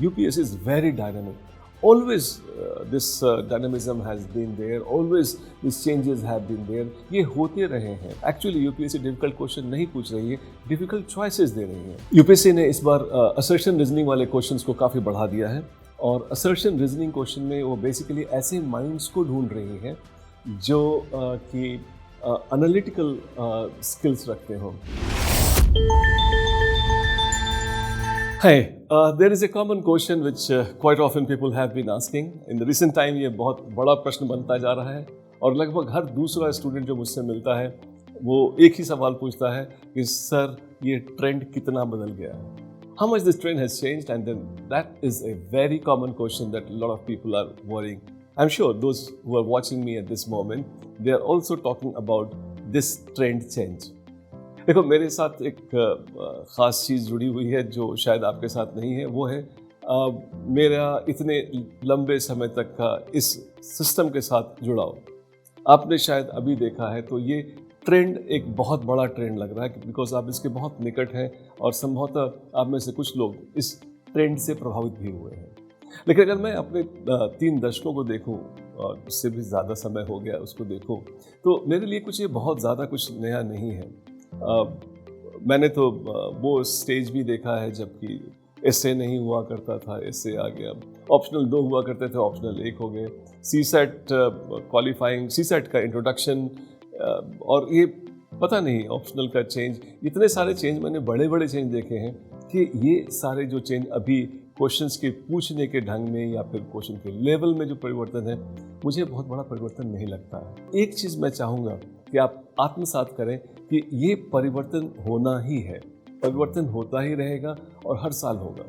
UPSC is very dynamic. Always this dynamism has been there. Always these changes have been there. ये होते रहे हैं. Actually UPSC difficult question नहीं पूछ रही है, difficult choices दे रही है. UPSC ने इस बार assertion reasoning वाले questions को काफ़ी बढ़ा दिया है और assertion reasoning question में वो basically ऐसे minds को ढूंढ रही है जो कि analytical skills रखते हों. Hi, there is a common question which quite often people have been asking. In the recent time ये बहुत बड़ा प्रश्न बनता जा रहा है और लगभग हर दूसरा स्टूडेंट जो मुझसे मिलता है वो एक ही सवाल पूछता है कि सर ये ट्रेंड कितना बदल गया है. How much this trend has changed, and then that is a very common question that a lot of people are worrying. I'm sure those who are watching me at this moment, they are also talking about this trend change. देखो मेरे साथ एक ख़ास चीज़ जुड़ी हुई है जो शायद आपके साथ नहीं है. वो है मेरा इतने लंबे समय तक का इस सिस्टम के साथ जुड़ाव. आपने शायद अभी देखा है तो ये ट्रेंड एक बहुत बड़ा ट्रेंड लग रहा है बिकॉज आप इसके बहुत निकट हैं और संभवतः आप में से कुछ लोग इस ट्रेंड से प्रभावित भी हुए हैं. लेकिन अगर मैं अपने 3 दशकों को देखूं और उससे भी ज़्यादा समय हो गया उसको देखूं तो मेरे लिए कुछ ये बहुत ज़्यादा कुछ नया नहीं है. मैंने तो वो स्टेज भी देखा है जबकि एसए नहीं हुआ करता था, एसए आ गया. ऑप्शनल 2 हुआ करते थे, ऑप्शनल 1 हो गए. सीसेट क्वालिफाइंग, सीसेट का इंट्रोडक्शन और ये पता नहीं ऑप्शनल का चेंज. इतने सारे चेंज मैंने बड़े बड़े चेंज देखे हैं कि ये सारे जो चेंज अभी क्वेश्चंस के पूछने के ढंग में या फिर क्वेश्चन के लेवल में जो परिवर्तन है मुझे बहुत बड़ा परिवर्तन नहीं लगता है. एक चीज़ मैं चाहूँगा कि आप आत्मसात करें कि ये परिवर्तन होना ही है, परिवर्तन होता ही रहेगा और हर साल होगा.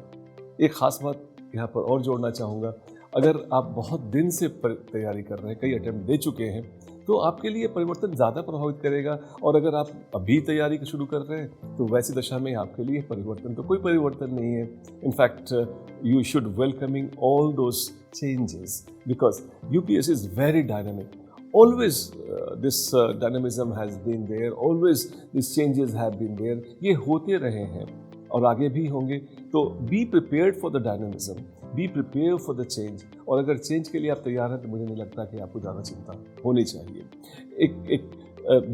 एक ख़ास बात यहाँ पर और जोड़ना चाहूँगा, अगर आप बहुत दिन से तैयारी कर रहे हैं, कई अटेम्प्ट दे चुके हैं तो आपके लिए परिवर्तन ज़्यादा प्रभावित करेगा. और अगर आप अभी तैयारी शुरू कर रहे हैं तो वैसी दशा में आपके लिए परिवर्तन तो कोई परिवर्तन नहीं है. In fact you should welcoming all those changes because UPSC is very dynamic. Always this dynamism has been there. Always these changes have been there. ये होते रहे हैं और आगे भी होंगे. तो be prepared for the dynamism. Be prepared for the change. और अगर चेंज के लिए आप तैयार हैं तो मुझे नहीं लगता कि आपको ज़्यादा चिंता होनी चाहिए. एक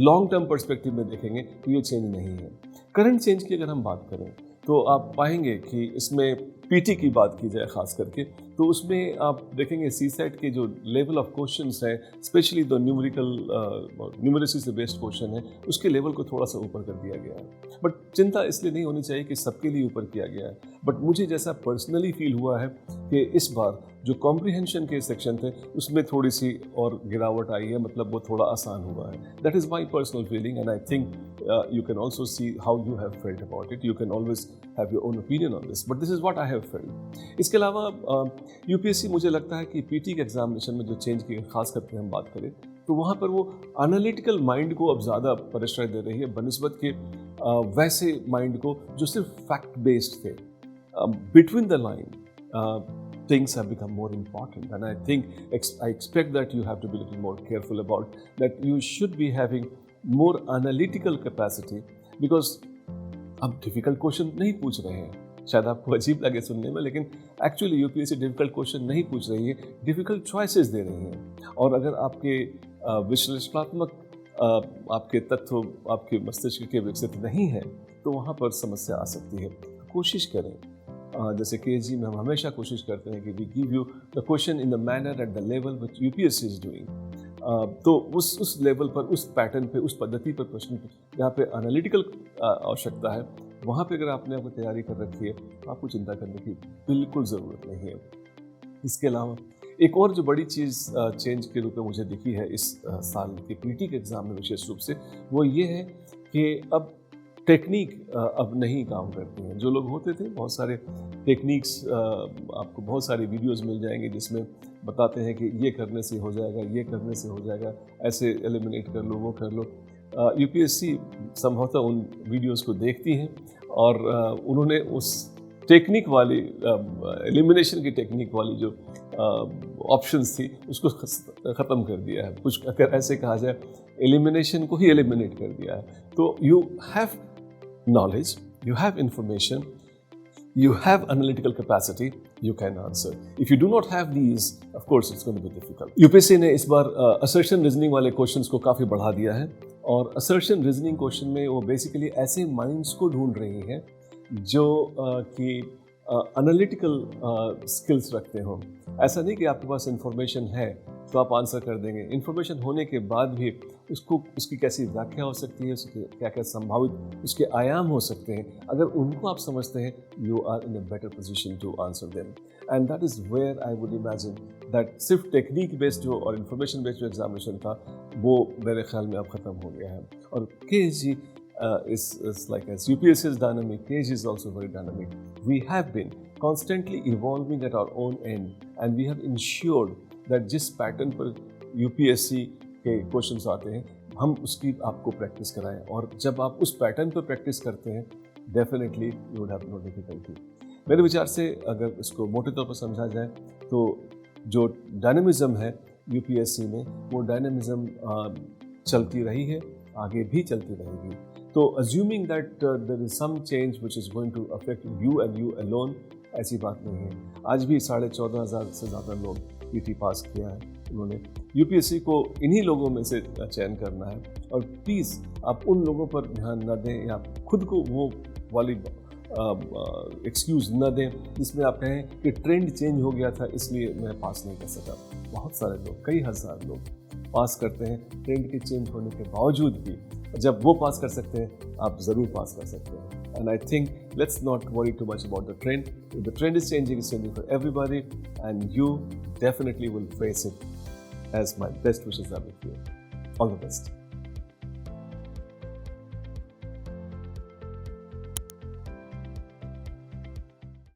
लॉन्ग टर्म पर्सपेक्टिव में देखेंगे तो ये चेंज नहीं है. करंट चेंज की अगर हम बात करें तो आप पाएंगे कि इसमें पीटी की बात की जाए खास करके तो उसमें आप देखेंगे सीसेट के जो लेवल ऑफ क्वेश्चंस हैं, स्पेशली द न्यूमेरिसी से बेस्ड क्वेश्चन है, उसके लेवल को थोड़ा सा ऊपर कर दिया गया है. बट चिंता इसलिए नहीं होनी चाहिए कि सबके लिए ऊपर किया गया है. बट मुझे जैसा पर्सनली फील हुआ है कि इस बार जो कॉम्प्रिहेंशन के सेक्शन थे उसमें थोड़ी सी और गिरावट आई है, मतलब वो थोड़ा आसान हुआ है. That is my personal feeling and I think you can also see how you have felt about it. You can always have your own opinion on this, but this is what I have felt. इसके अलावा UPSC मुझे लगता है कि PT के examination में जो change की खास करके हम बात करें तो वहाँ पर वो एनालिटिकल माइंड को अब ज़्यादा परिश्रय दे रही है बनस्बत के वैसे माइंड को जो सिर्फ फैक्ट बेस्ड थे. Between the line things have become more important, and I think I expect that you have to be a little more careful about that. You should be having more analytical capacity because अब difficult question नहीं पूछ रहे हैं. शायद आपको अजीब लगे सुनने में, लेकिन एक्चुअली UPSC difficult question नहीं पूछ रही है, difficult choices दे रही है. और अगर आपके विश्लेषणात्मक आपके तत्व आपके मस्तिष्क के विकसित नहीं है तो वहाँ पर समस्या आ सकती है. कोशिश करें, जैसे KG में हम हमेशा कोशिश करते हैं कि we give you the question in the manner at the level which UPSC is doing. तो उस लेवल पर, उस पैटर्न पे, उस पद्धति पर प्रश्न जहाँ पे एनालिटिकल आवश्यकता है वहाँ पे अगर आपने आपको तैयारी कर रखी है तो आपको चिंता करने की बिल्कुल ज़रूरत नहीं है. इसके अलावा एक और जो बड़ी चीज़ चेंज के रूप में मुझे दिखी है इस साल के पीटी के एग्ज़ाम में विशेष रूप से, वो ये है कि अब टेक्निक अब नहीं काम करती हैं. जो लोग होते थे, बहुत सारे टेक्निक्स आपको बहुत सारे वीडियोस मिल जाएंगे जिसमें बताते हैं कि ये करने से हो जाएगा, ये करने से हो जाएगा, ऐसे एलिमिनेट कर लो, वो कर लो. UPSC संभवतः उन वीडियोस को देखती हैं और उन्होंने उस टेक्निक वाली एलिमिनेशन की टेक्निक वाली जो ऑप्शंस थी उसको ख़त्म कर दिया है. कुछ अगर ऐसे कहा जाए एलिमिनेशन को ही एलिमिनेट कर दिया है. तो you have knowledge, you have information, you have analytical capacity, you can answer. If you do not have these, of course it's going to be difficult. UPSC ने इस बार assertion reasoning वाले questions को काफ़ी बढ़ा दिया है और assertion reasoning क्वेश्चन में वो बेसिकली ऐसे माइंड्स को ढूंढ रही है जो कि एनालिटिकल स्किल्स रखते हों। ऐसा नहीं कि आपके पास इंफॉर्मेशन है तो आप आंसर कर देंगे। इंफॉर्मेशन होने के बाद भी उसकी कैसी व्याख्या हो सकती है, उसके क्या क्या संभावित उसके आयाम हो सकते हैं, अगर उनको आप समझते हैं, you are in a better position to answer them. And that is where I would imagine that सिर्फ टेक्निक बेस्ड जो और इन्फॉर्मेशन बेस्ड जो एग्जामिनेशन था वो मेरे ख्याल में अब ख़त्म हो गया है। और KSG is like as UPSC is dynamic, KSG is also very dynamic. We have been constantly evolving at our own end and we have ensured that जिस पैटर्न पर UPSC के क्वेश्चंस आते हैं हम उसकी आपको प्रैक्टिस कराएं, और जब आप उस पैटर्न पर प्रैक्टिस करते हैं definitely you would have no difficulty. मेरे विचार से अगर इसको मोटे तौर पर समझा जाए तो जो डायनेमिज्म है UPSC में वो डायनेमिज्म चलती रही है, आगे भी चलती रहेगी। तो assuming that there is some change which is going to affect you and you alone, ऐसी बात नहीं है। आज भी 14,500 से ज़्यादा लोग PT पास किया है उन्होंने। UPSC को इन्हीं लोगों में से चयन करना है और प्लीज़ आप उन लोगों पर ध्यान न दें या खुद को वो वाली एक्सक्यूज़ न दें जिसमें आप कहें कि ट्रेंड चेंज हो गया था इसलिए मैं पास नहीं कर सका। बहुत सारे लोग, कई हज़ार लोग पास करते हैं ट्रेंड के चेंज होने के बावजूद भी। जब वो पास कर सकते हैं आप ज़रूर पास कर सकते हैं। And I think let's not worry too much about the trend. If the trend is changing, it's changing for everybody, and you definitely will face it. As my best wishes are with you. All the best.